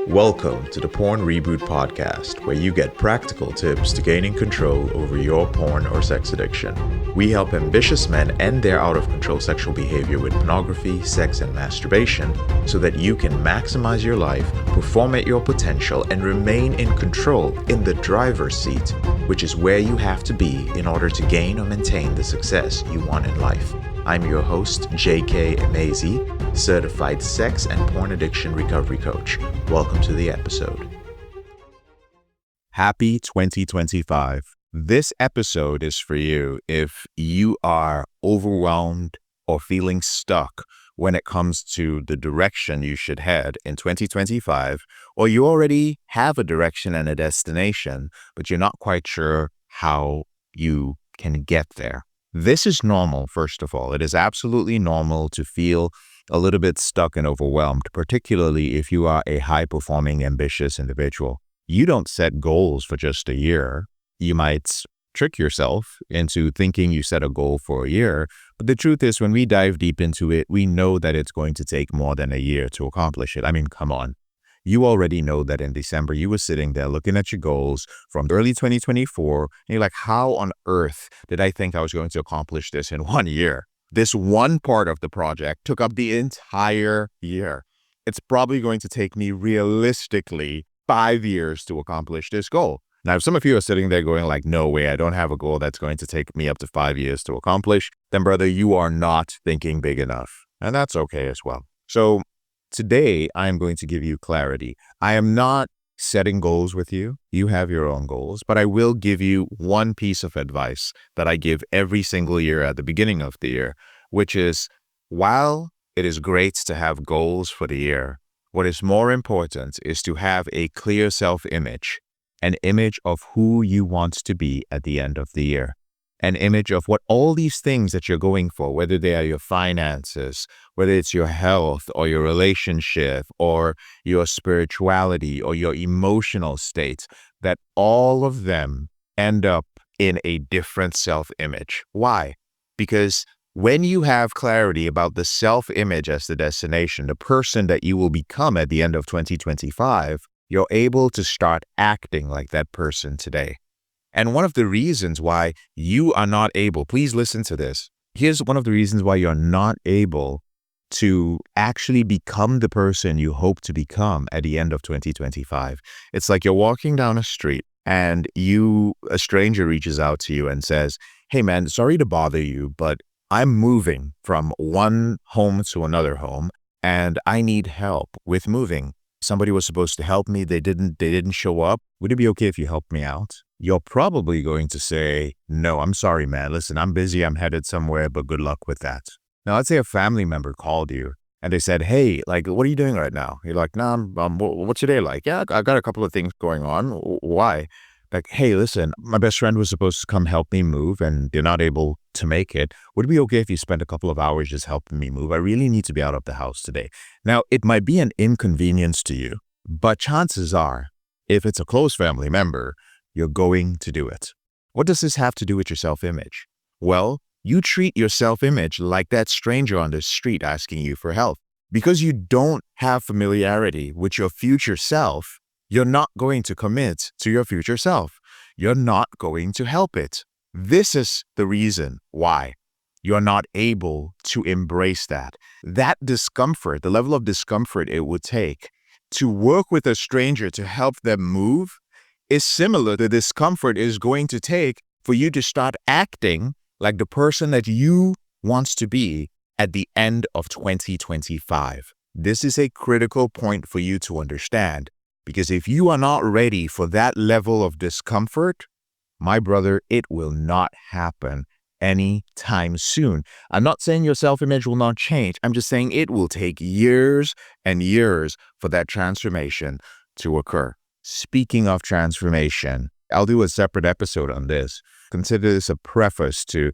Welcome to the Porn Reboot podcast, where you get practical tips to gaining control over your porn or sex addiction. We help ambitious men end their out-of-control sexual behavior with pornography, sex, and masturbation so that you can maximize your life, perform at your potential, and remain in control in the driver's seat, which is where you have to be in order to gain or maintain the success you want in life. I'm your host, J.K. Amazi, certified sex and porn addiction recovery coach. Welcome to the episode. Happy 2025. This episode is for you if you are overwhelmed or feeling stuck when it comes to the direction you should head in 2025, or you already have a direction and a destination, but you're not quite sure how you can get there. This is normal, first of all. It is absolutely normal to feel a little bit stuck and overwhelmed, particularly if you are a high-performing, ambitious individual. You don't set goals for just a year. You might trick yourself into thinking you set a goal for a year, but the truth is when we dive deep into it, we know that it's going to take more than a year to accomplish it. I mean, come on. You already know that in December, you were sitting there looking at your goals from early 2024, and you're like, how on earth did I think I was going to accomplish this in 1 year? This one part of the project took up the entire year. It's probably going to take me realistically 5 years to accomplish this goal. Now, if some of you are sitting there going like, no way, I don't have a goal that's going to take me up to 5 years to accomplish, then brother, you are not thinking big enough. And that's okay as well. So today, I am going to give you clarity. I am not setting goals with you. You have your own goals, but I will give you one piece of advice that I give every single year at the beginning of the year, which is while it is great to have goals for the year, what is more important is to have a clear self-image, an image of who you want to be at the end of the year. An image of what all these things that you're going for, whether they are your finances, whether it's your health or your relationship or your spirituality or your emotional state, that all of them end up in a different self-image. Why? Because when you have clarity about the self-image as the destination, the person that you will become at the end of 2025, you're able to start acting like that person today. And one of the reasons why you are not able, please listen to this. Here's one of the reasons why you're not able to actually become the person you hope to become at the end of 2025. It's like you're walking down a street and a stranger reaches out to you and says, hey man, sorry to bother you, but I'm moving from one home to another home and I need help with moving. Somebody was supposed to help me. They didn't show up. Would it be okay if you helped me out? You're probably going to say, no, I'm sorry, man. Listen, I'm busy. I'm headed somewhere, but good luck with that. Now, let's say a family member called you and they said, hey, like, what are you doing right now? You're like, no, what's your day like? Yeah, I got a couple of things going on. Why? Like, hey, listen, my best friend was supposed to come help me move and they're not able to make it. Would it be okay if you spent a couple of hours just helping me move? I really need to be out of the house today. Now, it might be an inconvenience to you, but chances are, if it's a close family member, you're going to do it. What does this have to do with your self-image? Well, you treat your self-image like that stranger on the street asking you for help. Because you don't have familiarity with your future self, you're not going to commit to your future self. You're not going to help it. This is the reason why you're not able to embrace that. That discomfort, the level of discomfort it would take to work with a stranger to help them move is similar to the discomfort is going to take for you to start acting like the person that you want to be at the end of 2025. This is a critical point for you to understand. Because if you are not ready for that level of discomfort, my brother, it will not happen anytime soon. I'm not saying your self-image will not change. I'm just saying it will take years and years for that transformation to occur. Speaking of transformation, I'll do a separate episode on this. Consider this a preface to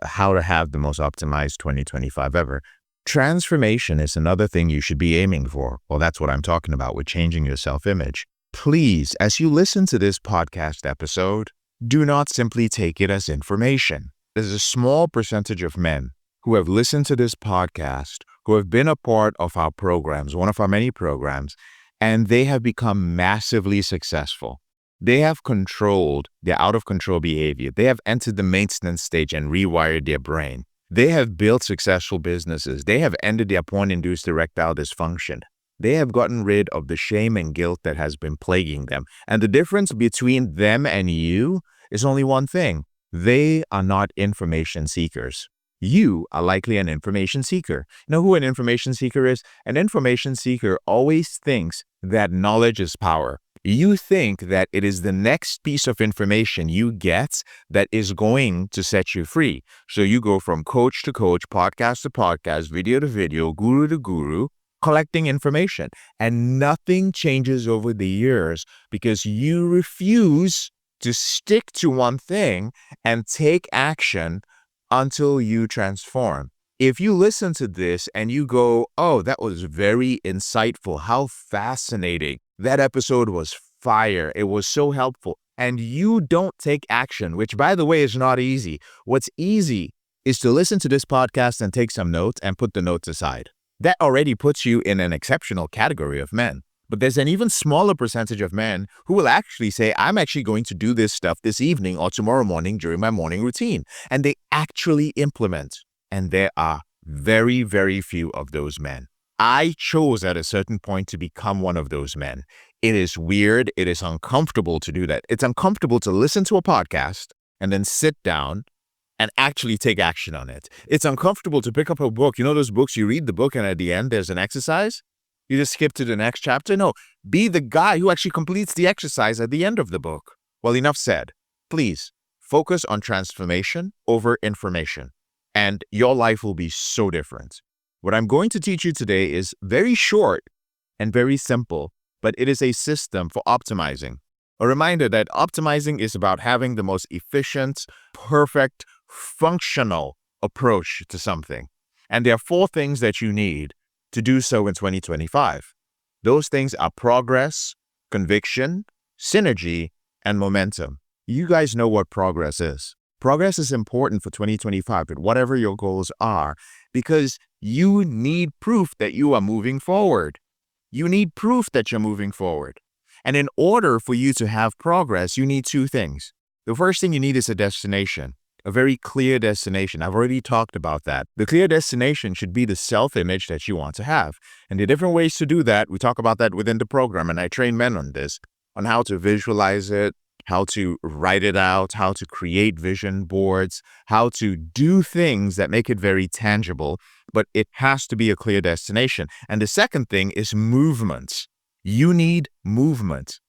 how to have the most optimized 2025 ever. Transformation is another thing you should be aiming for. Well, that's what I'm talking about with changing your self-image. Please, as you listen to this podcast episode, do not simply take it as information. There's a small percentage of men who have listened to this podcast, who have been a part of our programs, one of our many programs, and they have become massively successful. They have controlled their out-of-control behavior. They have entered the maintenance stage and rewired their brain. They have built successful businesses. They have ended their porn-induced erectile dysfunction. They have gotten rid of the shame and guilt that has been plaguing them. And the difference between them and you is only one thing. They are not information seekers. You are likely an information seeker. You know who an information seeker is? An information seeker always thinks that knowledge is power. You think that it is the next piece of information you get that is going to set you free. So you go from coach to coach, podcast to podcast, video to video, guru to guru, collecting information. And nothing changes over the years because you refuse to stick to one thing and take action until you transform. If you listen to this and you go, oh, that was very insightful, how fascinating, that episode was fire, it was so helpful, and you don't take action, which by the way is not easy. What's easy is to listen to this podcast and take some notes and put the notes aside. That already puts you in an exceptional category of men. But there's an even smaller percentage of men who will actually say, I'm actually going to do this stuff this evening or tomorrow morning during my morning routine. And they actually implement. And there are very, very few of those men. I chose at a certain point to become one of those men. It is weird. It is uncomfortable to do that. It's uncomfortable to listen to a podcast and then sit down and actually take action on it. It's uncomfortable to pick up a book. You know those books, you read the book and at the end there's an exercise? You just skip to the next chapter? No, be the guy who actually completes the exercise at the end of the book. Well, enough said. Please focus on transformation over information, and your life will be so different. What I'm going to teach you today is very short and very simple, but it is a system for optimizing. A reminder that optimizing is about having the most efficient, perfect, functional approach to something. And there are 4 things that you need to do so in 2025. Those things are progress, conviction, synergy, and momentum. You guys know what progress is. Progress is important for 2025 with whatever your goals are because you need proof that you are moving forward. You need proof that you're moving forward. And in order for you to have progress, you need 2 things. The first thing you need is a destination. A very clear destination. I've already talked about that. The clear destination should be the self-image that you want to have. And the different ways to do that, we talk about that within the program, and I train men on this, on how to visualize it, how to write it out, how to create vision boards, how to do things that make it very tangible, but it has to be a clear destination. And the second thing is movement. You need movement.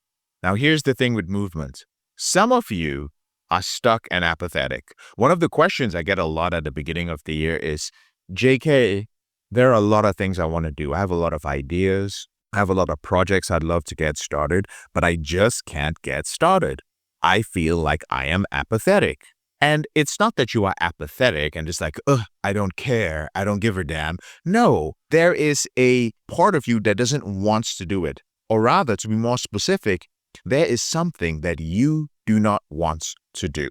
Now, here's the thing with movement. Some of you are stuck and apathetic. One of the questions I get a lot at the beginning of the year is, JK, there are a lot of things I want to do. I have a lot of ideas. I have a lot of projects I'd love to get started, but I just can't get started. I feel like I am apathetic. And it's not that you are apathetic and just like, I don't care. I don't give a damn. No, there is a part of you that doesn't want to do it. Or rather, to be more specific, there is something that you do not want to do.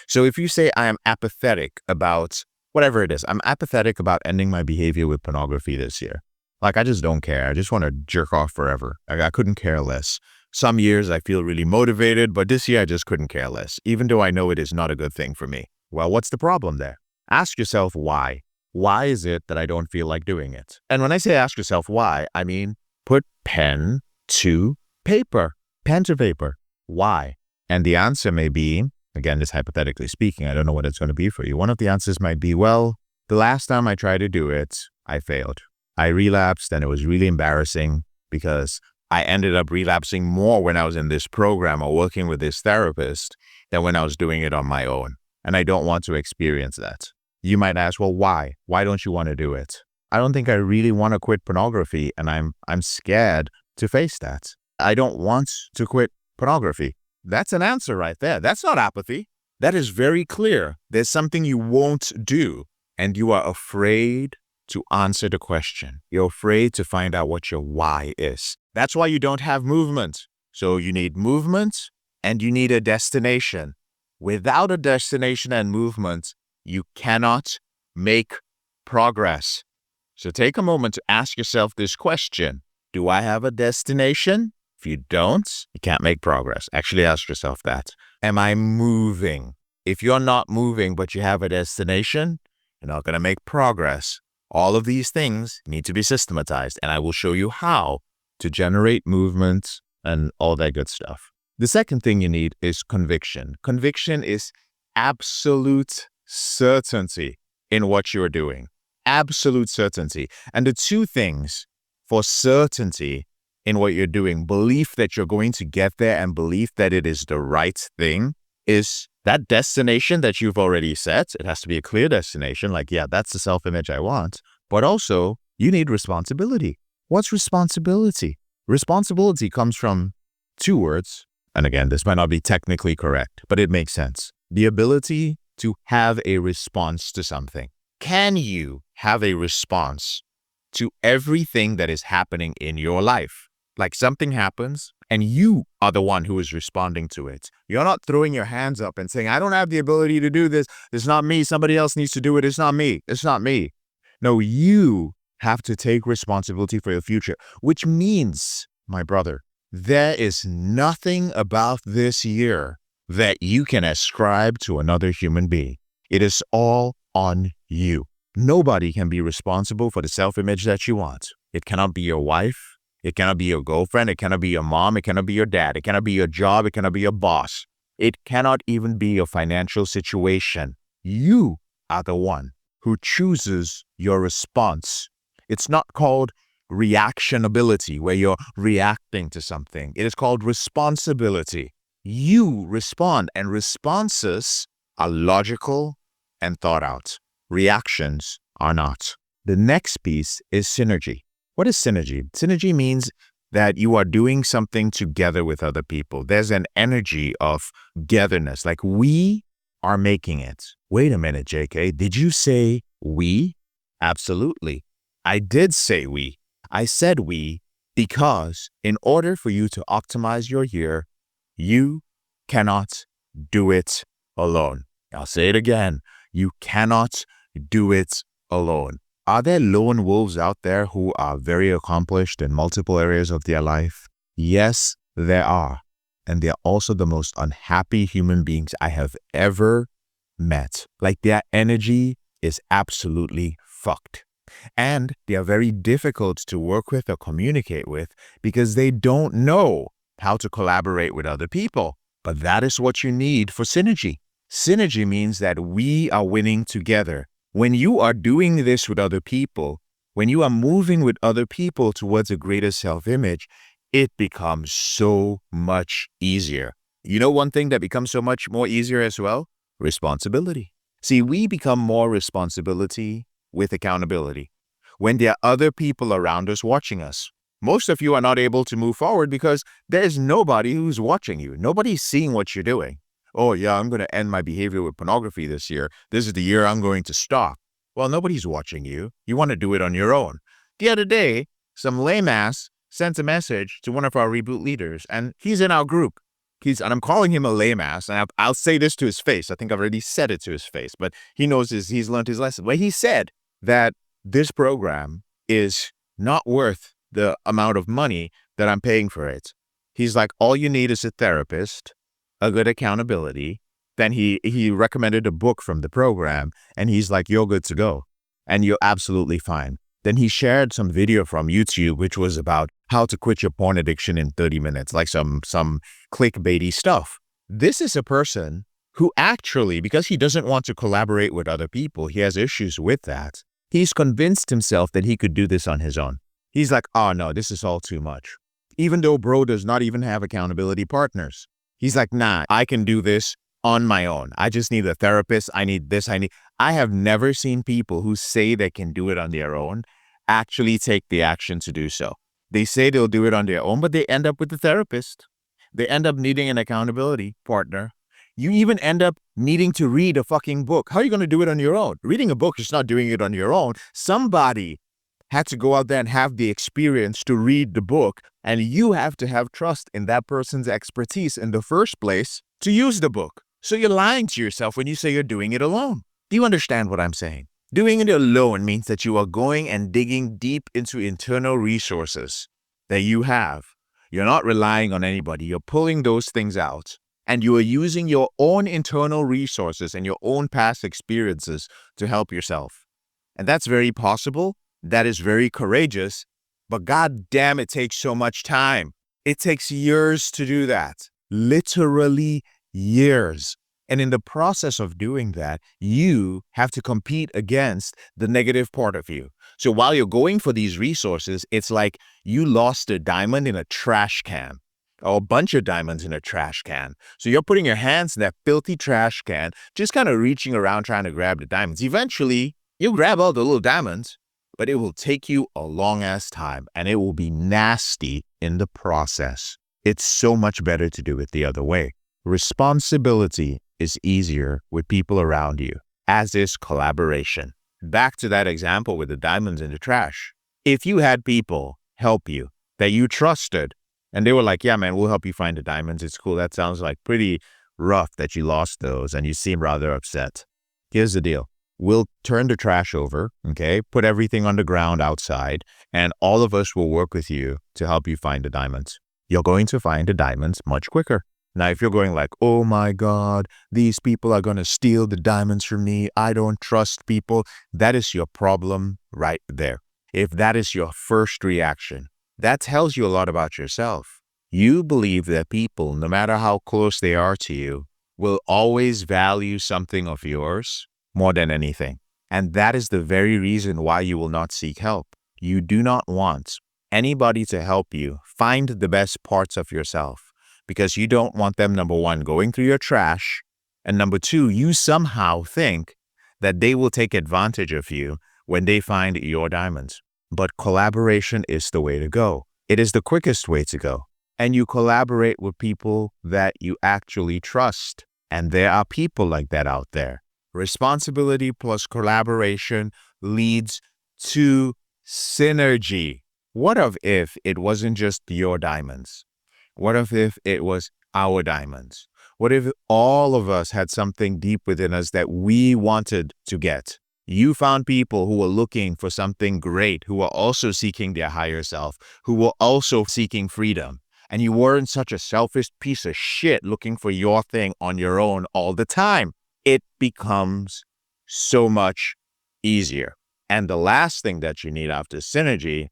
So if you say, I am apathetic about whatever it is, I'm apathetic about ending my behavior with pornography this year. Like, I just don't care. I just want to jerk off forever. Like, I couldn't care less. Some years I feel really motivated, but this year I just couldn't care less, even though I know it is not a good thing for me. Well, what's the problem there? Ask yourself why. Why is it that I don't feel like doing it? And when I say ask yourself why, I mean put pen to paper. Pen to paper. Why? And the answer may be, again, just hypothetically speaking, I don't know what it's going to be for you. One of the answers might be, well, the last time I tried to do it, I failed. I relapsed and it was really embarrassing because I ended up relapsing more when I was in this program or working with this therapist than when I was doing it on my own. And I don't want to experience that. You might ask, well, why? Why don't you want to do it? I don't think I really want to quit pornography, and I'm scared to face that. I don't want to quit pornography. That's an answer right there. That's not apathy. That is very clear. There's something you won't do, and you are afraid to answer the question. You're afraid to find out what your why is. That's why you don't have movement. So you need movement and you need a destination. Without a destination and movement, you cannot make progress. So take a moment to ask yourself this question. Do I have a destination? If you don't, you can't make progress. Actually ask yourself that. Am I moving? If you're not moving, but you have a destination, you're not going to make progress. All of these things need to be systematized, and I will show you how to generate movement and all that good stuff. The second thing you need is conviction. Conviction is absolute certainty in what you're doing. Absolute certainty. And the two things for certainty in what you're doing, belief that you're going to get there and belief that it is the right thing, is that destination that you've already set. It has to be a clear destination, like, yeah, that's the self-image I want. But also, you need responsibility. What's responsibility? Responsibility comes from two words. And again, this might not be technically correct, but it makes sense. The ability to have a response to something. Can you have a response to everything that is happening in your life? Like something happens and you are the one who is responding to it. You're not throwing your hands up and saying, I don't have the ability to do this. It's not me. Somebody else needs to do it. It's not me. It's not me. No, you have to take responsibility for your future, which means, my brother, there is nothing about this year that you can ascribe to another human being. It is all on you. Nobody can be responsible for the self-image that you want. It cannot be your wife. It cannot be your girlfriend. It cannot be your mom. It cannot be your dad. It cannot be your job. It cannot be your boss. It cannot even be your financial situation. You are the one who chooses your response. It's not called reactionability, where you're reacting to something. It is called responsibility. You respond, and responses are logical and thought out. Reactions are not. The next piece is synergy. What is synergy? Synergy means that you are doing something together with other people. There's an energy of togetherness, like we are making it. Wait a minute, JK, did you say we? Absolutely. I did say we. I said we because in order for you to optimize your year, you cannot do it alone. I'll say it again. You cannot do it alone. Are there lone wolves out there who are very accomplished in multiple areas of their life? Yes, there are. And they're also the most unhappy human beings I have ever met. Like their energy is absolutely fucked. And they are very difficult to work with or communicate with because they don't know how to collaborate with other people. But that is what you need for synergy. Synergy means that we are winning together. When you are doing this with other people, when you are moving with other people towards a greater self-image, it becomes so much easier. You know one thing that becomes so much more easier as well? Responsibility. See, we become more responsibility with accountability when there are other people around us watching us. Most of you are not able to move forward because there's nobody who's watching you. Nobody's seeing what you're doing. Oh yeah, I'm going to end my behavior with pornography this year. This is the year I'm going to stop. Well, nobody's watching you. You want to do it on your own. The other day, some lame ass sent a message to one of our Reboot leaders, and he's in our group. And I'm calling him a lame ass, and I'll say this to his face. I think I've already said it to his face, but he knows he's learned his lesson. But he said that this program is not worth the amount of money that I'm paying for it. He's like, all you need is a therapist, a good accountability. Then he recommended a book from the program, and he's like, you're good to go, and you're absolutely fine. Then he shared some video from YouTube, which was about how to quit your porn addiction in 30 minutes, like some clickbaity stuff. This is a person who actually, because he doesn't want to collaborate with other people, he has issues with that. He's convinced himself that he could do this on his own. He's like, oh no, this is all too much. Even though bro does not even have accountability partners. He's like, nah, I can do this on my own. I just need a therapist. I need this. I have never seen people who say they can do it on their own actually take the action to do so. They say they'll do it on their own, but they end up with a therapist. They end up needing an accountability partner. You even end up needing to read a fucking book. How are you going to do it on your own? Reading a book is not doing it on your own. Somebody had to go out there and have the experience to read the book, and you have to have trust in that person's expertise in the first place to use the book. So you're lying to yourself when you say you're doing it alone. Do you understand what I'm saying? Doing it alone means that you are going and digging deep into internal resources. that you have. You're not relying on anybody. You're pulling those things out, and you are using your own internal resources and your own past experiences to help yourself. And that's very possible. That is very courageous. But god damn, it takes so much time. It takes years to do that. Literally years. And in the process of doing that, you have to compete against the negative part of you. So while you're going for these resources, it's like you lost a diamond in a trash can, or a bunch of diamonds in a trash can. So you're putting your hands in that filthy trash can, just kind of reaching around trying to grab the diamonds. Eventually, you'll grab all the little diamonds, but it will take you a long-ass time, and it will be nasty in the process. It's so much better to do it the other way. Responsibility is easier with people around you, as is collaboration. Back to that example with the diamonds in the trash. If you had people help you that you trusted, and they were like, yeah, man, we'll help you find the diamonds. It's cool. That sounds like pretty rough that you lost those and you seem rather upset. Here's the deal. We'll turn the trash over, okay? Put everything on the ground outside, and all of us will work with you to help you find the diamonds. You're going to find the diamonds much quicker. Now, if you're going like, oh my God, these people are going to steal the diamonds from me, I don't trust people, that is your problem right there. If that is your first reaction, that tells you a lot about yourself. You believe that people, no matter how close they are to you, will always value something of yours more than anything. And that is the very reason why you will not seek help. You do not want anybody to help you find the best parts of yourself, because you don't want them, number one, going through your trash, and number two, you somehow think that they will take advantage of you when they find your diamonds. But collaboration is the way to go. It is the quickest way to go. And you collaborate with people that you actually trust. And there are people like that out there. Responsibility plus collaboration leads to synergy. What if it wasn't just your diamonds? What if it was our diamonds? What if all of us had something deep within us that we wanted to get? You found people who were looking for something great, who were also seeking their higher self, who were also seeking freedom. And you weren't such a selfish piece of shit looking for your thing on your own all the time. It becomes so much easier. And the last thing that you need after synergy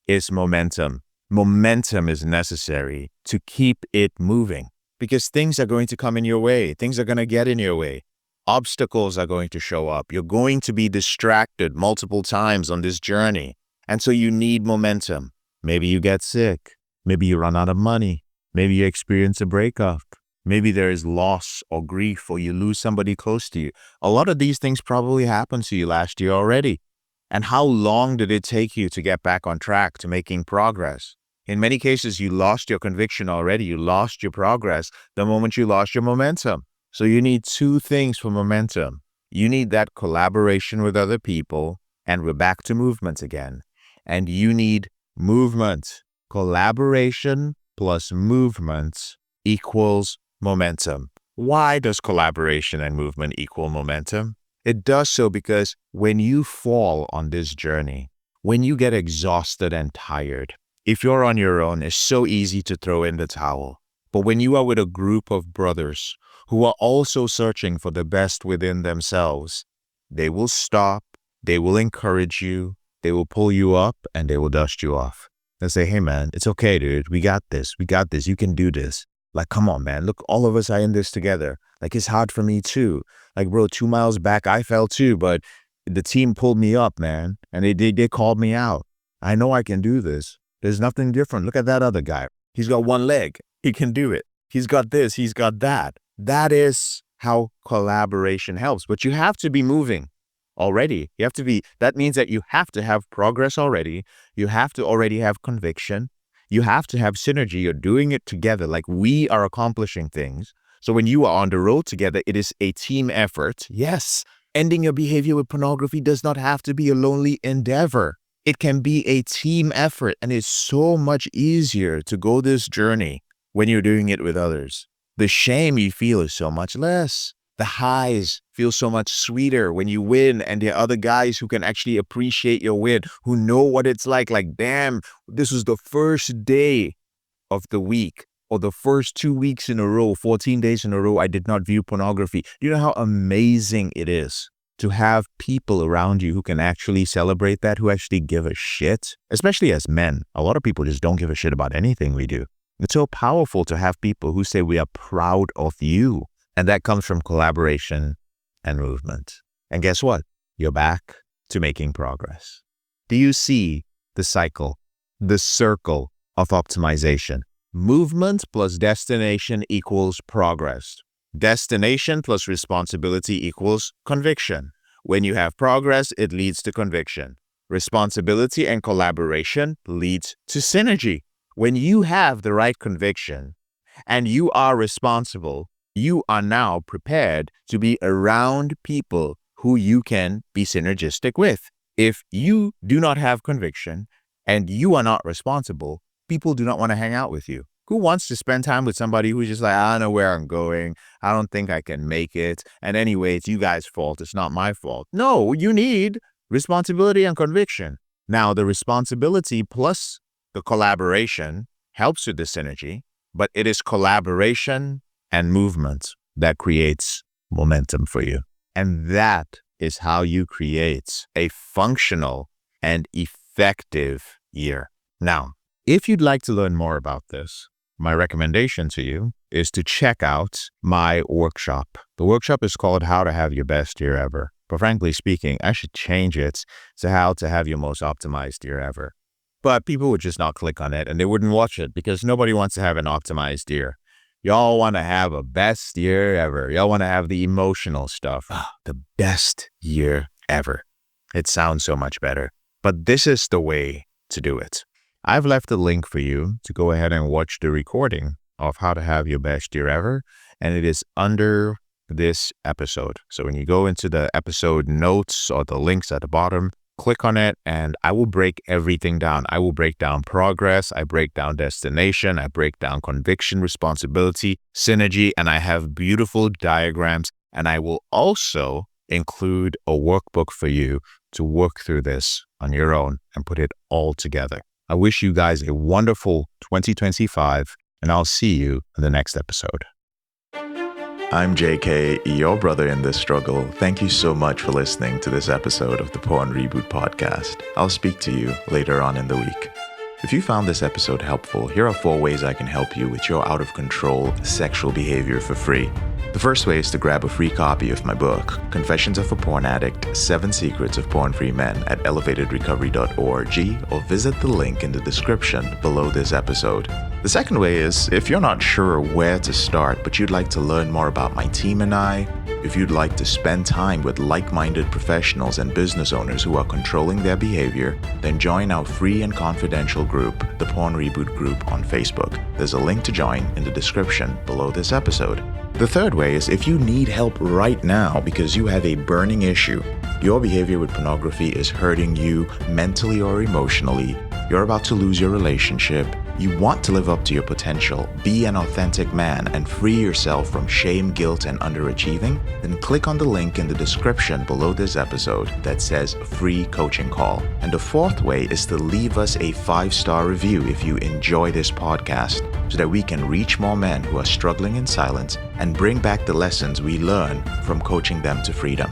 is momentum. Momentum is necessary to keep it moving, because things are going to come in your way. Things are going to get in your way. Obstacles are going to show up. You're going to be distracted multiple times on this journey. And so you need momentum. Maybe you get sick. Maybe you run out of money. Maybe you experience a breakup. Maybe there is loss or grief, or you lose somebody close to you. A lot of these things probably happened to you last year already. And how long did it take you to get back on track to making progress? In many cases, you lost your conviction already. You lost your progress the moment you lost your momentum. So you need two things for momentum. You need that collaboration with other people, and we're back to movement again. And you need movement. Collaboration plus movement equals momentum. Why does collaboration and movement equal momentum? It does so because when you fall on this journey, when you get exhausted and tired, if you're on your own, it's so easy to throw in the towel. But when you are with a group of brothers who are also searching for the best within themselves, they will stop, they will encourage you, they will pull you up, and they will dust you off. They'll say, hey man, it's okay, dude. We got this. You can do this. Like, come on, man. Look, all of us are in this together. Like, it's hard for me too. Like, bro, 2 miles back, I fell too, but the team pulled me up, man. And they called me out. I know I can do this. There's nothing different. Look at that other guy. He's got one leg. He can do it. He's got this. He's got that. That is how collaboration helps. But you have to be moving already. That means that you have to have progress already. You have to already have conviction. You have to have synergy. You're doing it together. Like, we are accomplishing things. So when you are on the road together, it is a team effort. Yes, ending your behavior with pornography does not have to be a lonely endeavor. It can be a team effort, and it's so much easier to go this journey when you're doing it with others. The shame you feel is so much less. The highs feel so much sweeter when you win and there are other guys who can actually appreciate your win, who know what it's like. Like, damn, this was the first day of the week or the first 2 weeks in a row, 14 days in a row, I did not view pornography. Do you know how amazing it is to have people around you who can actually celebrate that, who actually give a shit? Especially as men, a lot of people just don't give a shit about anything we do. It's so powerful to have people who say we are proud of you. And that comes from collaboration and movement. And guess what? You're back to making progress. Do you see the cycle, the circle of optimization? Movement plus destination equals progress. Destination plus responsibility equals conviction. When you have progress, it leads to conviction. Responsibility and collaboration leads to synergy. When you have the right conviction and you are responsible, you are now prepared to be around people who you can be synergistic with. If you do not have conviction and you are not responsible, people do not want to hang out with you. Who wants to spend time with somebody who's just like, I don't know where I'm going. I don't think I can make it. And anyway, it's you guys' fault. It's not my fault. No, you need responsibility and conviction. Now, the responsibility plus the collaboration helps with the synergy, but it is collaboration and movement that creates momentum for you. And that is how you create a functional and effective year. Now, if you'd like to learn more about this, my recommendation to you is to check out my workshop. The workshop is called How to Have Your Best Year Ever. But frankly speaking, I should change it to How to Have Your Most Optimized Year Ever. But people would just not click on it and they wouldn't watch it because nobody wants to have an optimized year. Y'all want to have a best year ever. Y'all want to have the emotional stuff. The best year ever. It sounds so much better. But this is the way to do it. I've left a link for you to go ahead and watch the recording of How to Have Your Best Year Ever. And it is under this episode. So when you go into the episode notes or the links at the bottom, click on it and I will break everything down. I will break down progress. I break down destination. I break down conviction, responsibility, synergy, and I have beautiful diagrams. And I will also include a workbook for you to work through this on your own and put it all together. I wish you guys a wonderful 2025 and I'll see you in the next episode. I'm JK, your brother in this struggle. Thank you so much for listening to this episode of the Porn Reboot podcast. I'll speak to you later on in the week. If you found this episode helpful, here are 4 ways I can help you with your out of control sexual behavior for free. The first way is to grab a free copy of my book, Confessions of a Porn Addict, 7 Secrets of Porn-Free Men at elevatedrecovery.org or visit the link in the description below this episode. The second way is, if you're not sure where to start, but you'd like to learn more about my team and I, if you'd like to spend time with like-minded professionals and business owners who are controlling their behavior, then join our free and confidential group, the Porn Reboot group on Facebook. There's a link to join in the description below this episode. The third way is if you need help right now because you have a burning issue, your behavior with pornography is hurting you mentally or emotionally, you're about to lose your relationship, you want to live up to your potential, be an authentic man, and free yourself from shame, guilt, and underachieving, then click on the link in the description below this episode that says free coaching call. And the fourth way is to leave us a 5-star review if you enjoy this podcast so that we can reach more men who are struggling in silence and bring back the lessons we learn from coaching them to freedom.